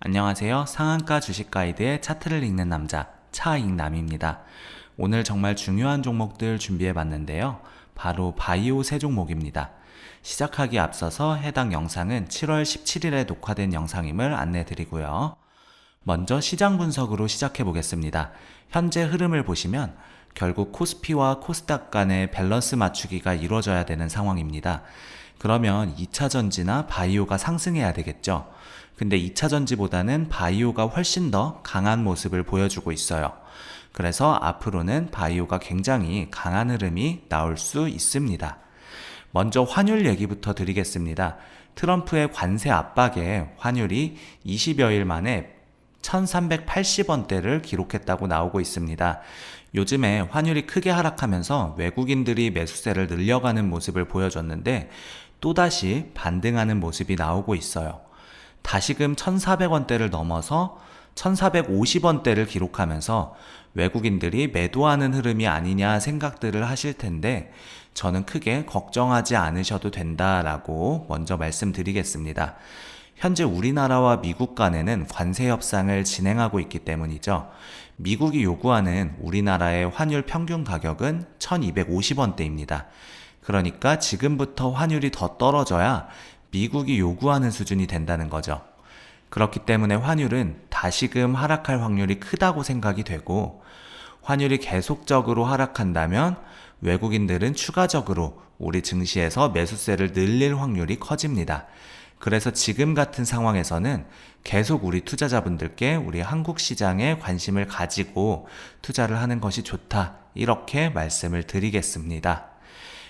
안녕하세요. 상한가 주식 가이드의 차트를 읽는 남자 차익남입니다. 오늘 정말 중요한 종목들 준비해 봤는데요. 바로 바이오 세 종목입니다. 시작하기 앞서서 해당 영상은 7월 17일에 녹화된 영상임을 안내 드리고요. 먼저 시장 분석으로 시작해 보겠습니다. 현재 흐름을 보시면 결국 코스피와 코스닥 간의 밸런스 맞추기가 이루어져야 되는 상황입니다. 그러면 2차전지나 바이오가 상승해야 되겠죠. 근데 2차전지보다는 바이오가 훨씬 더 강한 모습을 보여주고 있어요. 그래서 앞으로는 바이오가 굉장히 강한 흐름이 나올 수 있습니다. 먼저 환율 얘기부터 드리겠습니다. 트럼프의 관세 압박에 환율이 20여일 만에 1380원대를 기록했다고 나오고 있습니다. 요즘에 환율이 크게 하락하면서 외국인들이 매수세를 늘려가는 모습을 보여줬는데 또다시 반등하는 모습이 나오고 있어요. 다시금 1400원대를 넘어서 1450원대를 기록하면서 외국인들이 매도하는 흐름이 아니냐 생각들을 하실 텐데 저는 크게 걱정하지 않으셔도 된다라고 먼저 말씀드리겠습니다. 현재 우리나라와 미국 간에는 관세 협상을 진행하고 있기 때문이죠. 미국이 요구하는 우리나라의 환율 평균 가격은 1250원대입니다. 그러니까 지금부터 환율이 더 떨어져야 미국이 요구하는 수준이 된다는 거죠. 그렇기 때문에 환율은 다시금 하락할 확률이 크다고 생각이 되고 환율이 계속적으로 하락한다면 외국인들은 추가적으로 우리 증시에서 매수세를 늘릴 확률이 커집니다. 그래서 지금 같은 상황에서는 계속 우리 투자자분들께 우리 한국 시장에 관심을 가지고 투자를 하는 것이 좋다. 이렇게 말씀을 드리겠습니다.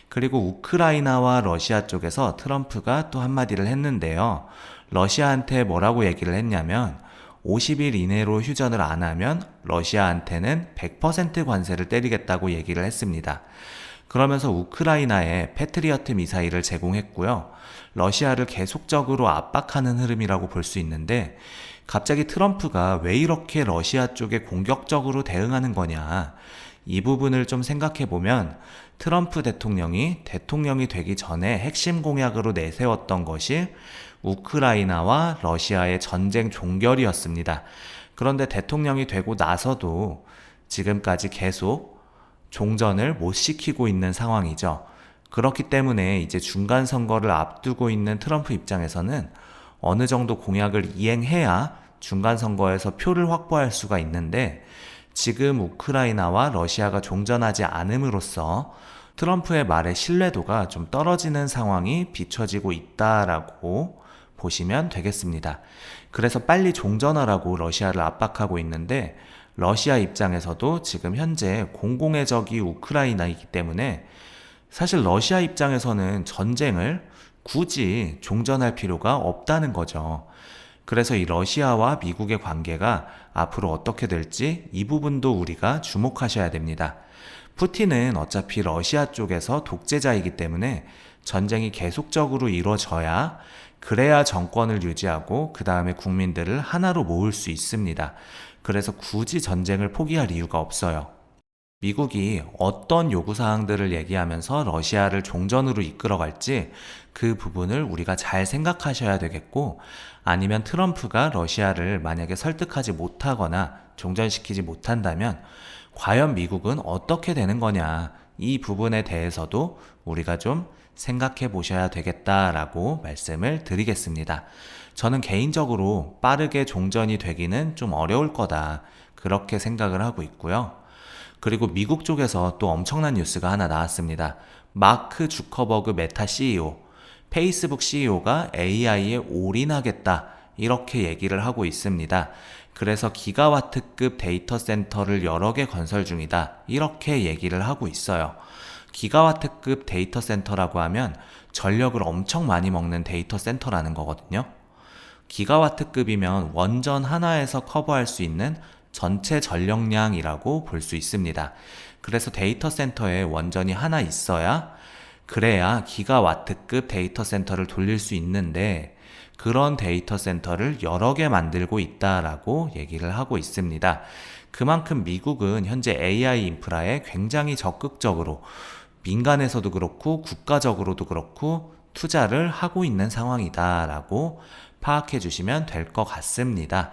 그리고 우크라이나와 러시아 쪽에서 트럼프가 또 한마디를 했는데요. 러시아한테 뭐라고 얘기를 했냐면 50일 이내로 휴전을 안 하면 러시아한테는 100% 관세를 때리겠다고 얘기를 했습니다. 그러면서 우크라이나에 패트리어트 미사일을 제공했고요. 러시아를 계속적으로 압박하는 흐름이라고 볼 수 있는데 갑자기 트럼프가 왜 이렇게 러시아 쪽에 공격적으로 대응하는 거냐. 이 부분을 좀 생각해 보면 트럼프 대통령이 되기 전에 핵심 공약으로 내세웠던 것이 우크라이나와 러시아의 전쟁 종결이었습니다. 그런데 대통령이 되고 나서도 지금까지 계속 종전을 못 시키고 있는 상황이죠. 그렇기 때문에 이제 중간 선거를 앞두고 있는 트럼프 입장에서는 어느 정도 공약을 이행해야 중간 선거에서 표를 확보할 수가 있는데 지금 우크라이나와 러시아가 종전하지 않음으로써 트럼프의 말의 신뢰도가 좀 떨어지는 상황이 비춰지고 있다라고 보시면 되겠습니다. 그래서 빨리 종전하라고 러시아를 압박하고 있는데 러시아 입장에서도 지금 현재 공공의 적이 우크라이나이기 때문에 사실 러시아 입장에서는 전쟁을 굳이 종전할 필요가 없다는 거죠. 그래서 이 러시아와 미국의 관계가 앞으로 어떻게 될지 이 부분도 우리가 주목하셔야 됩니다. 푸틴은 어차피 러시아 쪽에서 독재자이기 때문에 전쟁이 계속적으로 이루어져야 그래야 정권을 유지하고 그 다음에 국민들을 하나로 모을 수 있습니다. 그래서 굳이 전쟁을 포기할 이유가 없어요. 미국이 어떤 요구사항들을 얘기하면서 러시아를 종전으로 이끌어갈지 그 부분을 우리가 잘 생각하셔야 되겠고 아니면 트럼프가 러시아를 만약에 설득하지 못하거나 종전시키지 못한다면 과연 미국은 어떻게 되는 거냐 이 부분에 대해서도 우리가 좀 생각해 보셔야 되겠다라고 말씀을 드리겠습니다. 저는 개인적으로 빠르게 종전이 되기는 좀 어려울 거다 그렇게 생각을 하고 있고요. 그리고 미국 쪽에서 또 엄청난 뉴스가 하나 나왔습니다. 마크 주커버그 메타 CEO, 페이스북 CEO가 AI에 올인하겠다 이렇게 얘기를 하고 있습니다. 그래서 기가와트급 데이터 센터를 여러 개 건설 중이다 이렇게 얘기를 하고 있어요. 기가와트급 데이터 센터라고 하면 전력을 엄청 많이 먹는 데이터 센터라는 거거든요. 기가와트급이면 원전 하나에서 커버할 수 있는 전체 전력량이라고 볼 수 있습니다. 그래서 데이터 센터에 원전이 하나 있어야 그래야 기가와트급 데이터 센터를 돌릴 수 있는데 그런 데이터 센터를 여러 개 만들고 있다라고 얘기를 하고 있습니다. 그만큼 미국은 현재 AI 인프라에 굉장히 적극적으로 민간에서도 그렇고 국가적으로도 그렇고 투자를 하고 있는 상황이다라고 파악해 주시면 될 것 같습니다.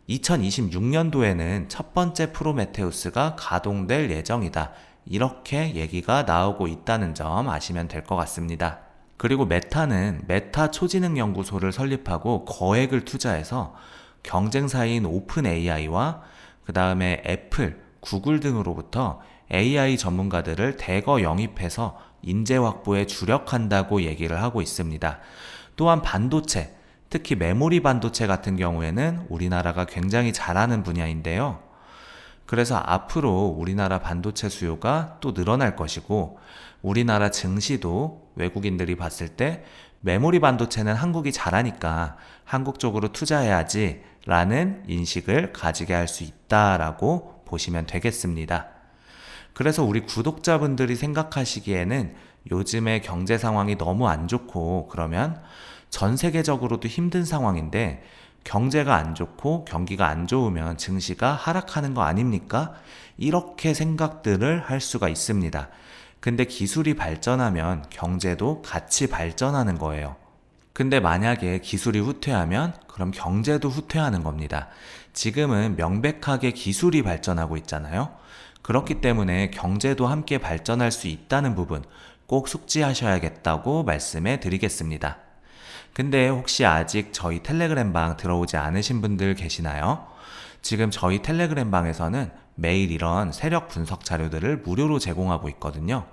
2026년도에는 첫 번째 프로메테우스가 가동될 예정이다. 이렇게 얘기가 나오고 있다는 점 아시면 될 것 같습니다. 그리고 메타는 메타 초지능 연구소를 설립하고 거액을 투자해서 경쟁사인 오픈 AI와 그 다음에 애플, 구글 등으로부터 AI 전문가들을 대거 영입해서 인재 확보에 주력한다고 얘기를 하고 있습니다. 또한 반도체, 특히 메모리 반도체 같은 경우에는 우리나라가 굉장히 잘하는 분야인데요. 그래서 앞으로 우리나라 반도체 수요가 또 늘어날 것이고 우리나라 증시도 외국인들이 봤을 때 메모리 반도체는 한국이 잘하니까 한국 쪽으로 투자해야지 라는 인식을 가지게 할 수 있다라고 보시면 되겠습니다. 그래서 우리 구독자분들이 생각하시기에는 요즘의 경제 상황이 너무 안 좋고 그러면 전 세계적으로도 힘든 상황인데 경제가 안 좋고 경기가 안 좋으면 증시가 하락하는 거 아닙니까? 이렇게 생각들을 할 수가 있습니다. 근데 기술이 발전하면 경제도 같이 발전하는 거예요. 근데 만약에 기술이 후퇴하면 그럼 경제도 후퇴하는 겁니다. 지금은 명백하게 기술이 발전하고 있잖아요. 그렇기 때문에 경제도 함께 발전할 수 있다는 부분 꼭 숙지하셔야겠다고 말씀해 드리겠습니다. 근데 혹시 아직 저희 텔레그램 방 들어오지 않으신 분들 계시나요? 지금 저희 텔레그램 방에서는 매일 이런 세력 분석 자료들을 무료로 제공하고 있거든요.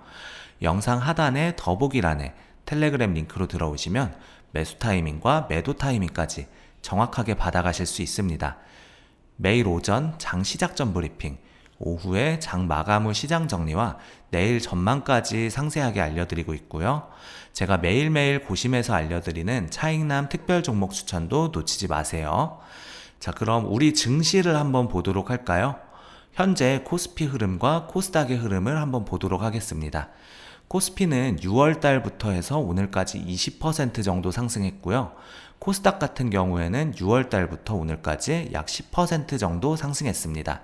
영상 하단에 더보기란에 텔레그램 링크로 들어오시면 매수 타이밍과 매도 타이밍까지 정확하게 받아가실 수 있습니다. 매일 오전 장 시작 전 브리핑, 오후에 장 마감 후 시장 정리와 내일 전망까지 상세하게 알려드리고 있고요. 제가 매일매일 고심해서 알려드리는 차익남 특별 종목 추천도 놓치지 마세요. 자, 그럼 우리 증시를 한번 보도록 할까요? 현재 코스피 흐름과 코스닥의 흐름을 한번 보도록 하겠습니다. 코스피는 6월 달부터 해서 오늘까지 20% 정도 상승했고요. 코스닥 같은 경우에는 6월 달부터 오늘까지 약 10% 정도 상승했습니다.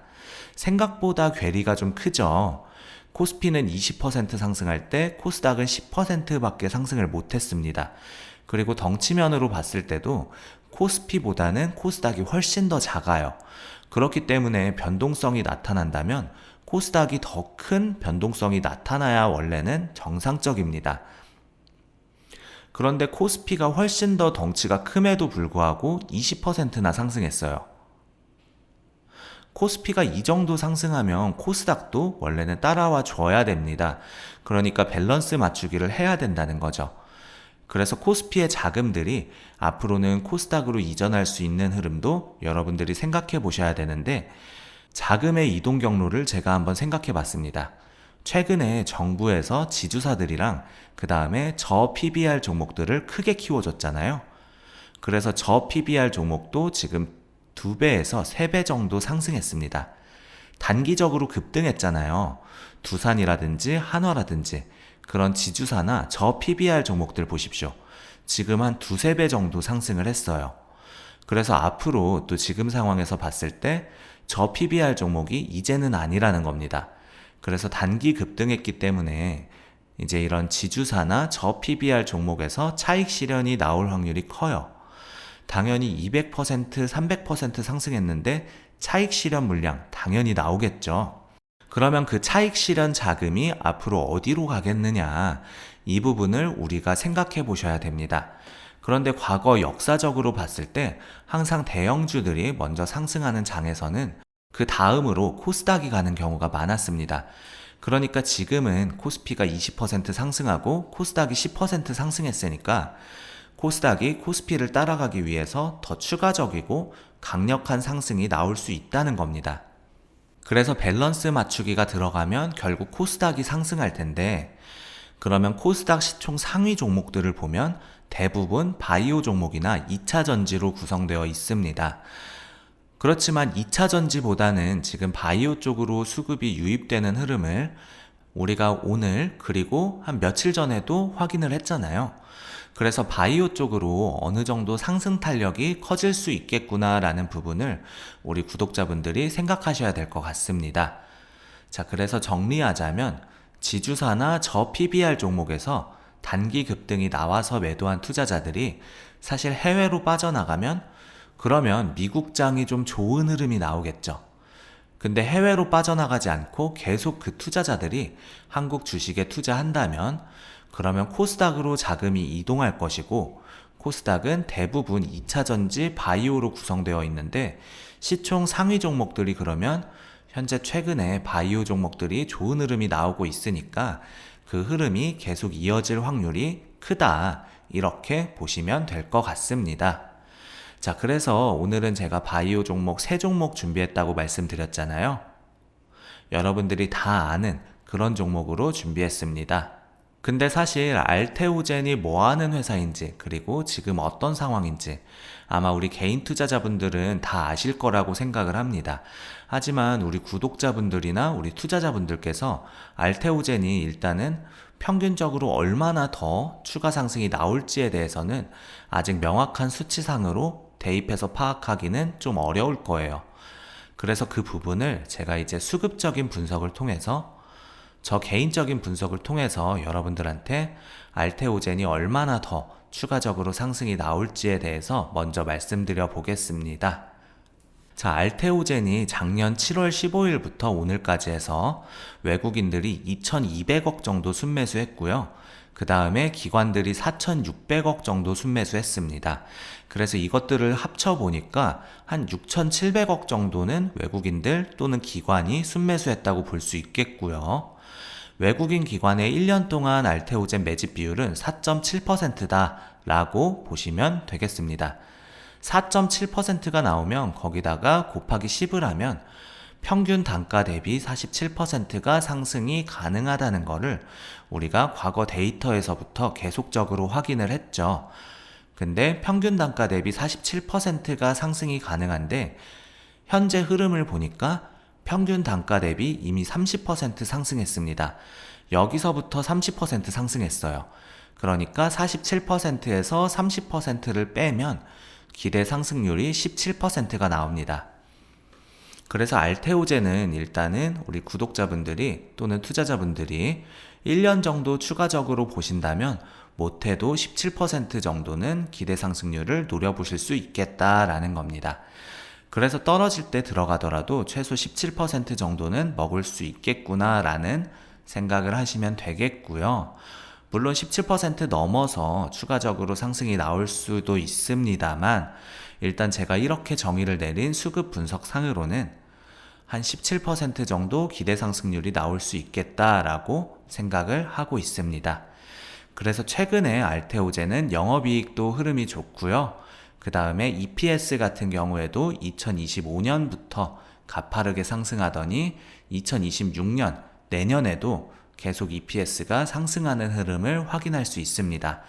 생각보다 괴리가 좀 크죠. 코스피는 20% 상승할 때 코스닥은 10%밖에 상승을 못했습니다. 그리고 덩치면으로 봤을 때도 코스피보다는 코스닥이 훨씬 더 작아요. 그렇기 때문에 변동성이 나타난다면 코스닥이 더 큰 변동성이 나타나야 원래는 정상적입니다. 그런데 코스피가 훨씬 더 덩치가 큼에도 불구하고 20%나 상승했어요. 코스피가 이 정도 상승하면 코스닥도 원래는 따라와 줘야 됩니다. 그러니까 밸런스 맞추기를 해야 된다는 거죠. 그래서 코스피의 자금들이 앞으로는 코스닥으로 이전할 수 있는 흐름도 여러분들이 생각해 보셔야 되는데 자금의 이동 경로를 제가 한번 생각해 봤습니다. 최근에 정부에서 지주사들이랑 그 다음에 저 PBR 종목들을 크게 키워줬잖아요. 그래서 저 PBR 종목도 지금 2배에서 3배 정도 상승했습니다. 단기적으로 급등했잖아요. 두산이라든지 한화라든지 그런 지주사나 저 PBR 종목들 보십시오. 지금 한 2~3배 정도 상승을 했어요. 그래서 앞으로 또 지금 상황에서 봤을 때 저 PBR 종목이 이제는 아니라는 겁니다. 그래서 단기 급등했기 때문에 이제 이런 지주사나 저 PBR 종목에서 차익 실현이 나올 확률이 커요. 당연히 200%, 300% 상승했는데 차익 실현 물량 당연히 나오겠죠. 그러면 그 차익 실현 자금이 앞으로 어디로 가겠느냐, 이 부분을 우리가 생각해 보셔야 됩니다. 그런데 과거 역사적으로 봤을 때 항상 대형주들이 먼저 상승하는 장에서는 그 다음으로 코스닥이 가는 경우가 많았습니다. 그러니까 지금은 코스피가 20% 상승하고 코스닥이 10% 상승했으니까 코스닥이 코스피를 따라가기 위해서 더 추가적이고 강력한 상승이 나올 수 있다는 겁니다. 그래서 밸런스 맞추기가 들어가면 결국 코스닥이 상승할 텐데 그러면 코스닥 시총 상위 종목들을 보면 대부분 바이오 종목이나 2차 전지로 구성되어 있습니다. 그렇지만 2차 전지보다는 지금 바이오 쪽으로 수급이 유입되는 흐름을 우리가 오늘 그리고 한 며칠 전에도 확인을 했잖아요. 그래서 바이오 쪽으로 어느 정도 상승 탄력이 커질 수 있겠구나라는 부분을 우리 구독자분들이 생각하셔야 될 것 같습니다. 자, 그래서 정리하자면 지주사나 저 PBR 종목에서 단기 급등이 나와서 매도한 투자자들이 사실 해외로 빠져나가면 그러면 미국장이 좀 좋은 흐름이 나오겠죠. 근데 해외로 빠져나가지 않고 계속 그 투자자들이 한국 주식에 투자한다면 그러면 코스닥으로 자금이 이동할 것이고, 코스닥은 대부분 2차전지 바이오로 구성되어 있는데 시총 상위 종목들이 그러면 현재 최근에 바이오 종목들이 좋은 흐름이 나오고 있으니까 그 흐름이 계속 이어질 확률이 크다, 이렇게 보시면 될 것 같습니다. 자, 그래서 오늘은 제가 바이오 종목 3종목 준비했다고 말씀드렸잖아요. 여러분들이 다 아는 그런 종목으로 준비했습니다. 근데 사실 알테오젠이 뭐 하는 회사인지, 그리고 지금 어떤 상황인지 아마 우리 개인 투자자분들은 다 아실 거라고 생각을 합니다. 하지만 우리 구독자분들이나 우리 투자자분들께서 알테오젠이 일단은 평균적으로 얼마나 더 추가 상승이 나올지에 대해서는 아직 명확한 수치상으로 대입해서 파악하기는 좀 어려울 거예요. 그래서 그 부분을 제가 이제 수급적인 분석을 통해서, 저 개인적인 분석을 통해서 여러분들한테 알테오젠이 얼마나 더 추가적으로 상승이 나올지에 대해서 먼저 말씀드려 보겠습니다. 자, 알테오젠이 작년 7월 15일부터 오늘까지 해서 외국인들이 2,200억 정도 순매수했고요. 그 다음에 기관들이 4,600억 정도 순매수했습니다. 그래서 이것들을 합쳐보니까 한 6,700억 정도는 외국인들 또는 기관이 순매수했다고 볼 수 있겠고요. 외국인 기관의 1년 동안 알테오젠 매집 비율은 4.7%다 라고 보시면 되겠습니다. 4.7%가 나오면 거기다가 곱하기 10을 하면 평균 단가 대비 47%가 상승이 가능하다는 거를 우리가 과거 데이터에서부터 계속적으로 확인을 했죠. 근데 평균 단가 대비 47%가 상승이 가능한데 현재 흐름을 보니까 평균 단가 대비 이미 30% 상승했습니다. 여기서부터 30% 상승했어요. 그러니까 47%에서 30%를 빼면 기대 상승률이 17%가 나옵니다. 그래서 알테오젠은 일단은 우리 구독자분들이 또는 투자자분들이 1년 정도 추가적으로 보신다면 못해도 17% 정도는 기대 상승률을 노려보실 수 있겠다라는 겁니다. 그래서 떨어질 때 들어가더라도 최소 17% 정도는 먹을 수 있겠구나라는 생각을 하시면 되겠고요. 물론 17% 넘어서 추가적으로 상승이 나올 수도 있습니다만 일단 제가 이렇게 정의를 내린 수급 분석상으로는 한 17% 정도 기대 상승률이 나올 수 있겠다라고 생각을 하고 있습니다. 그래서 최근에 알테오젠은 영업이익도 흐름이 좋고요. 그 다음에 EPS 같은 경우에도 2025년부터 가파르게 상승하더니 2026년 내년에도 계속 EPS가 상승하는 흐름을 확인할 수 있습니다.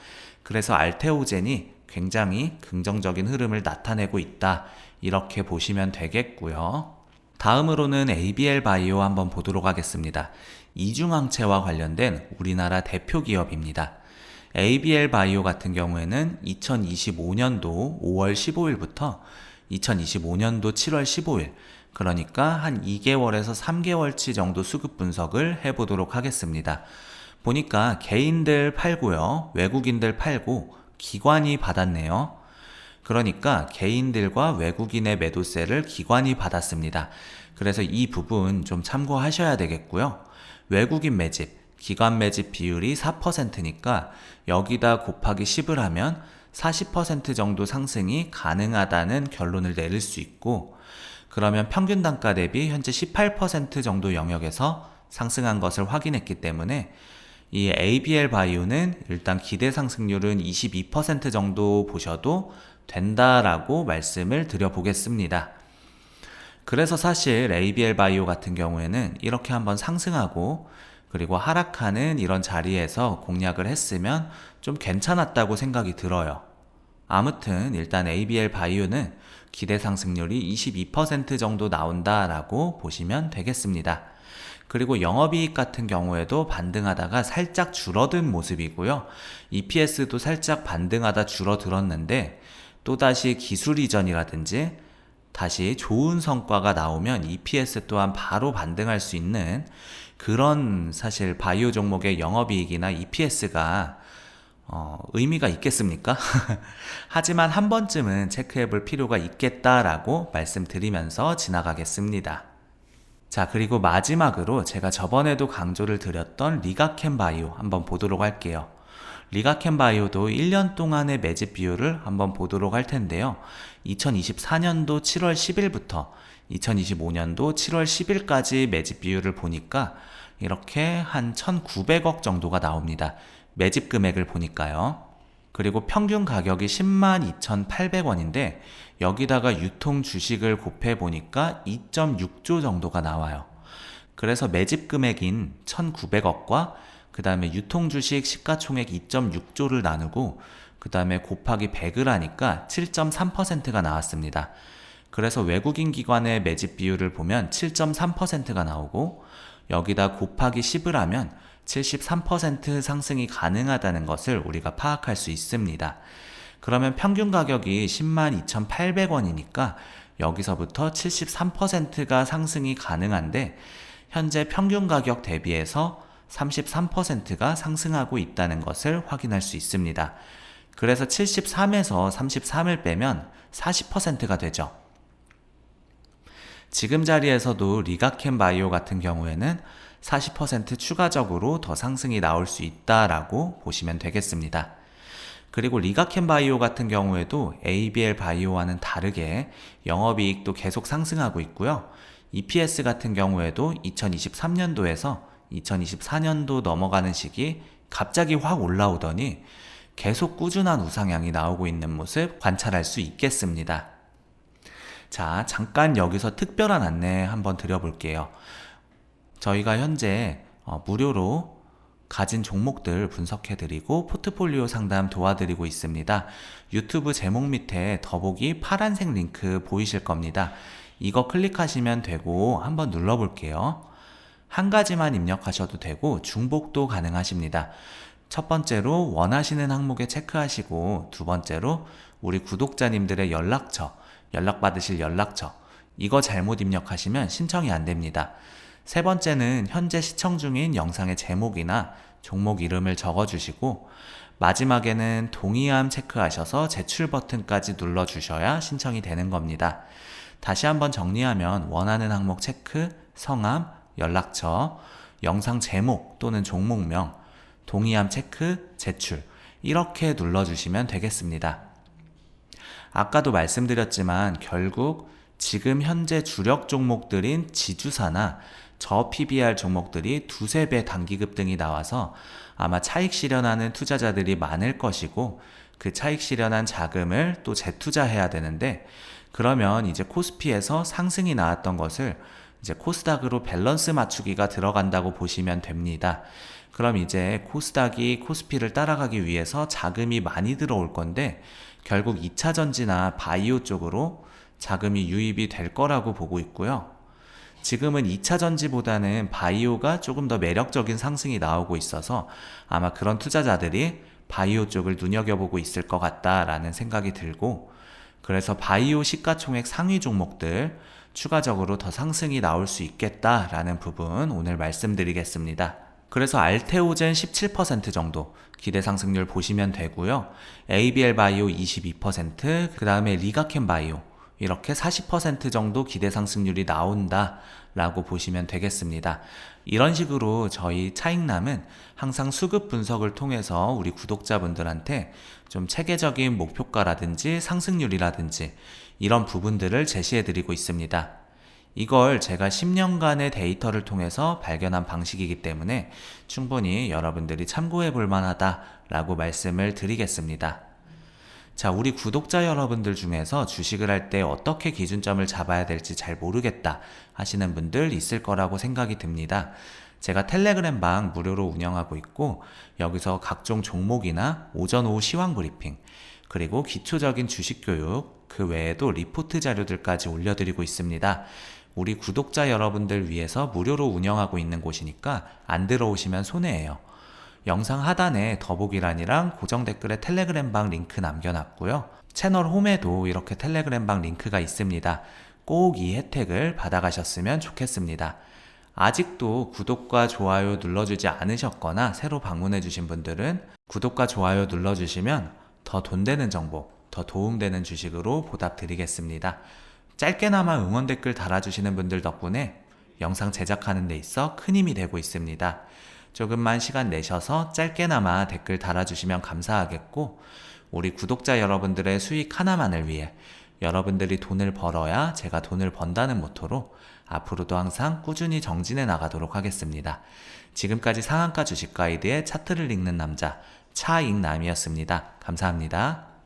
그래서 알테오젠이 굉장히 긍정적인 흐름을 나타내고 있다, 이렇게 보시면 되겠고요. 다음으로는 ABL 바이오 한번 보도록 하겠습니다. 이중항체와 관련된 우리나라 대표 기업입니다. ABL 바이오 같은 경우에는 2025년도 5월 15일부터 2025년도 7월 15일, 그러니까 한 2개월에서 3개월치 정도 수급 분석을 해보도록 하겠습니다. 보니까 개인들 팔고요, 외국인들 팔고 기관이 받았네요. 그러니까 개인들과 외국인의 매도세를 기관이 받았습니다. 그래서 이 부분 좀 참고하셔야 되겠고요. 외국인 매집, 기관 매집 비율이 4%니까 여기다 곱하기 10을 하면 40% 정도 상승이 가능하다는 결론을 내릴 수 있고, 그러면 평균 단가 대비 현재 18% 정도 영역에서 상승한 것을 확인했기 때문에 이 ABL 바이오는 일단 기대 상승률은 22% 정도 보셔도 된다라고 말씀을 드려보겠습니다. 그래서 사실 ABL 바이오 같은 경우에는 이렇게 한번 상승하고 그리고 하락하는 이런 자리에서 공략을 했으면 좀 괜찮았다고 생각이 들어요. 아무튼 일단 ABL 바이오는 기대 상승률이 22% 정도 나온다라고 보시면 되겠습니다. 그리고 영업이익 같은 경우에도 반등하다가 살짝 줄어든 모습이고요. EPS도 살짝 반등하다 줄어들었는데 또다시 기술 이전이라든지 다시 좋은 성과가 나오면 EPS 또한 바로 반등할 수 있는 그런 사실 바이오 종목의 영업이익이나 EPS가 의미가 있겠습니까? 하지만 한 번쯤은 체크해 볼 필요가 있겠다라고 말씀드리면서 지나가겠습니다. 자, 그리고 마지막으로 제가 저번에도 강조를 드렸던 리가켄 바이오 한번 보도록 할게요. 리가켄 바이오도 1년 동안의 매집 비율을 한번 보도록 할 텐데요. 2024년도 7월 10일부터 2025년도 7월 10일까지 매집 비율을 보니까 이렇게 한 1,900억 정도가 나옵니다. 매집 금액을 보니까요. 그리고 평균 가격이 10만 2,800원인데 여기다가 유통 주식을 곱해 보니까 2.6조 정도가 나와요. 그래서 매집 금액인 1,900억과 그 다음에 유통 주식 시가총액 2.6조를 나누고 그 다음에 곱하기 100을 하니까 7.3%가 나왔습니다. 그래서 외국인 기관의 매집 비율을 보면 7.3%가 나오고 여기다 곱하기 10을 하면 73% 상승이 가능하다는 것을 우리가 파악할 수 있습니다. 그러면 평균 가격이 10만 2,800원이니까 여기서부터 73%가 상승이 가능한데 현재 평균 가격 대비해서 33%가 상승하고 있다는 것을 확인할 수 있습니다. 그래서 73에서 33을 빼면 40%가 되죠. 지금 자리에서도 리가켄 바이오 같은 경우에는 40% 추가적으로 더 상승이 나올 수 있다라고 보시면 되겠습니다. 그리고 리가켄 바이오 같은 경우에도 ABL 바이오와는 다르게 영업이익도 계속 상승하고 있고요. EPS 같은 경우에도 2023년도에서 2024년도 넘어가는 시기 갑자기 확 올라오더니 계속 꾸준한 우상향이 나오고 있는 모습 관찰할 수 있겠습니다. 자, 잠깐 여기서 특별한 안내 한번 드려볼게요. 저희가 현재 무료로 가진 종목들 분석해드리고 포트폴리오 상담 도와드리고 있습니다. 유튜브 제목 밑에 더보기 파란색 링크 보이실 겁니다. 이거 클릭하시면 되고 한번 눌러볼게요. 한 가지만 입력하셔도 되고 중복도 가능하십니다. 첫 번째로 원하시는 항목에 체크하시고 두 번째로 우리 구독자님들의 연락받으실 연락처 이거 잘못 입력하시면 신청이 안 됩니다. 세 번째는 현재 시청 중인 영상의 제목이나 종목 이름을 적어주시고 마지막에는 동의함 체크하셔서 제출 버튼까지 눌러주셔야 신청이 되는 겁니다. 다시 한번 정리하면 원하는 항목 체크, 성함, 연락처, 영상 제목 또는 종목명, 동의함 체크, 제출 이렇게 눌러주시면 되겠습니다. 아까도 말씀드렸지만 결국 지금 현재 주력 종목들인 지주사나 저 PBR 종목들이 두세 배 단기 급등이 나와서 아마 차익 실현하는 투자자들이 많을 것이고 그 차익 실현한 자금을 또 재투자해야 되는데 그러면 이제 코스피에서 상승이 나왔던 것을 이제 코스닥으로 밸런스 맞추기가 들어간다고 보시면 됩니다. 그럼 이제 코스닥이 코스피를 따라가기 위해서 자금이 많이 들어올 건데 결국 2차 전지나 바이오 쪽으로 자금이 유입이 될 거라고 보고 있고요. 지금은 2차 전지보다는 바이오가 조금 더 매력적인 상승이 나오고 있어서 아마 그런 투자자들이 바이오 쪽을 눈여겨보고 있을 것 같다라는 생각이 들고 그래서 바이오 시가총액 상위 종목들 추가적으로 더 상승이 나올 수 있겠다라는 부분 오늘 말씀드리겠습니다. 그래서 알테오젠 17% 정도 기대 상승률 보시면 되고요. ABL 바이오 22%, 그 다음에 리가켄 바이오 이렇게 40% 정도 기대 상승률이 나온다 라고 보시면 되겠습니다. 이런 식으로 저희 차익남은 항상 수급 분석을 통해서 우리 구독자분들한테 좀 체계적인 목표가라든지 상승률이라든지 이런 부분들을 제시해 드리고 있습니다. 이걸 제가 10년간의 데이터를 통해서 발견한 방식이기 때문에 충분히 여러분들이 참고해 볼 만하다라고 말씀을 드리겠습니다. 자, 우리 구독자 여러분들 중에서 주식을 할 때 어떻게 기준점을 잡아야 될지 잘 모르겠다 하시는 분들 있을 거라고 생각이 듭니다. 제가 텔레그램 방 무료로 운영하고 있고 여기서 각종 종목이나 오전 오후 시황 브리핑 그리고 기초적인 주식 교육 그 외에도 리포트 자료들까지 올려드리고 있습니다. 우리 구독자 여러분들 위해서 무료로 운영하고 있는 곳이니까 안 들어오시면 손해예요. 영상 하단에 더보기란이랑 고정 댓글에 텔레그램 방 링크 남겨놨고요. 채널 홈에도 이렇게 텔레그램 방 링크가 있습니다. 꼭 이 혜택을 받아가셨으면 좋겠습니다. 아직도 구독과 좋아요 눌러주지 않으셨거나 새로 방문해주신 분들은 구독과 좋아요 눌러주시면 더 돈 되는 정보, 더 도움되는 주식으로 보답드리겠습니다. 짧게나마 응원 댓글 달아주시는 분들 덕분에 영상 제작하는 데 있어 큰 힘이 되고 있습니다. 조금만 시간 내셔서 짧게나마 댓글 달아주시면 감사하겠고, 우리 구독자 여러분들의 수익 하나만을 위해 여러분들이 돈을 벌어야 제가 돈을 번다는 모토로 앞으로도 항상 꾸준히 정진해 나가도록 하겠습니다. 지금까지 상한가 주식 가이드의 차트를 읽는 남자 차익남이었습니다. 감사합니다.